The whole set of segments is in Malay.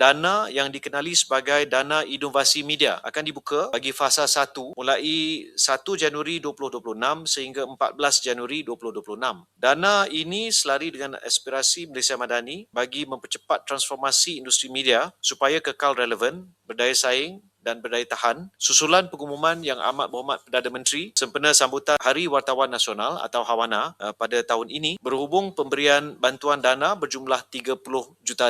dana yang dikenali sebagai dana inovasi media akan dibuka bagi fasa 1 mulai 1 Januari 2026 sehingga 14 Januari 2026. Dana ini selari dengan aspirasi Malaysia Madani bagi mempercepat transformasi industri media supaya kekal relevan, berdaya saing dan berdaya tahan susulan pengumuman Yang Amat Berhormat Perdana Menteri sempena sambutan Hari Wartawan Nasional atau HAWANA pada tahun ini berhubung pemberian bantuan dana berjumlah RM30 juta.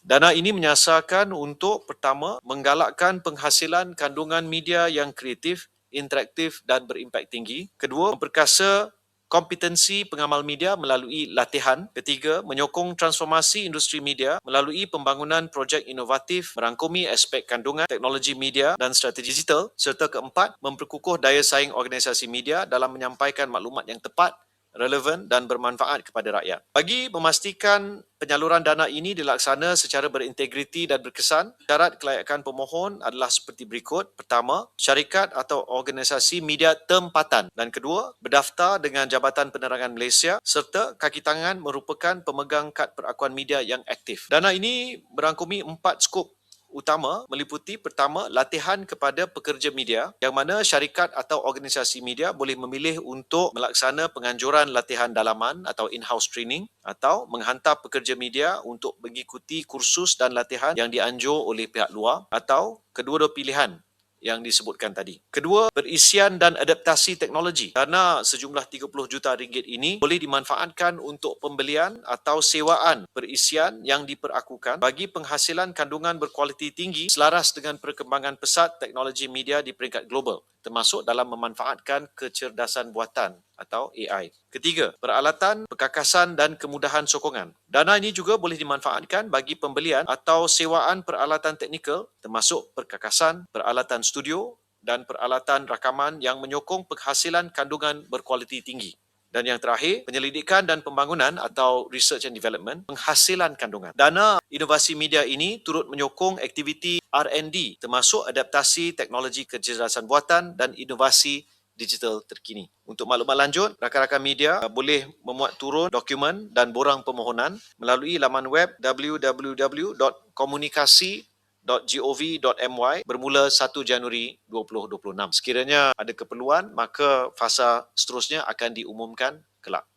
Dana ini menyasarkan untuk pertama menggalakkan penghasilan kandungan media yang kreatif, interaktif dan berimpak tinggi. Kedua, memperkasa kompetensi pengamal media melalui latihan. Ketiga, menyokong transformasi industri media melalui pembangunan projek inovatif merangkumi aspek kandungan, teknologi media dan strategi digital. Serta keempat, memperkukuh daya saing organisasi media dalam menyampaikan maklumat yang tepat, relevan dan bermanfaat kepada rakyat. Bagi memastikan penyaluran dana ini dilaksana secara berintegriti dan berkesan, syarat kelayakan pemohon adalah seperti berikut. Pertama, syarikat atau organisasi media tempatan. Dan kedua, berdaftar dengan Jabatan Penerangan Malaysia serta kaki tangan merupakan pemegang kad perakuan media yang aktif. Dana ini merangkumi 4 skop utama meliputi pertama, latihan kepada pekerja media yang mana syarikat atau organisasi media boleh memilih untuk melaksana penganjuran latihan dalaman atau in-house training atau menghantar pekerja media untuk mengikuti kursus dan latihan yang dianjur oleh pihak luar atau kedua-dua pilihan yang disebutkan tadi. Kedua, perisian dan adaptasi teknologi. Dana sejumlah RM30 juta ini boleh dimanfaatkan untuk pembelian atau sewaan perisian yang diperakukan bagi penghasilan kandungan berkualiti tinggi selaras dengan perkembangan pesat teknologi media di peringkat global, termasuk dalam memanfaatkan kecerdasan buatan atau AI. Ketiga, peralatan, perkakasan dan kemudahan sokongan. Dana ini juga boleh dimanfaatkan bagi pembelian atau sewaan peralatan teknikal termasuk perkakasan, peralatan studio dan peralatan rakaman yang menyokong penghasilan kandungan berkualiti tinggi. Dan yang terakhir, penyelidikan dan pembangunan atau research and development, penghasilan kandungan. Dana inovasi media ini turut menyokong aktiviti R&D termasuk adaptasi teknologi kecerdasan buatan dan inovasi digital terkini. Untuk maklumat lanjut, rakan-rakan media boleh memuat turun dokumen dan borang permohonan melalui laman web www.komunikasi.gov.my bermula 1 Januari 2026. Sekiranya ada keperluan, maka fasa seterusnya akan diumumkan kelak.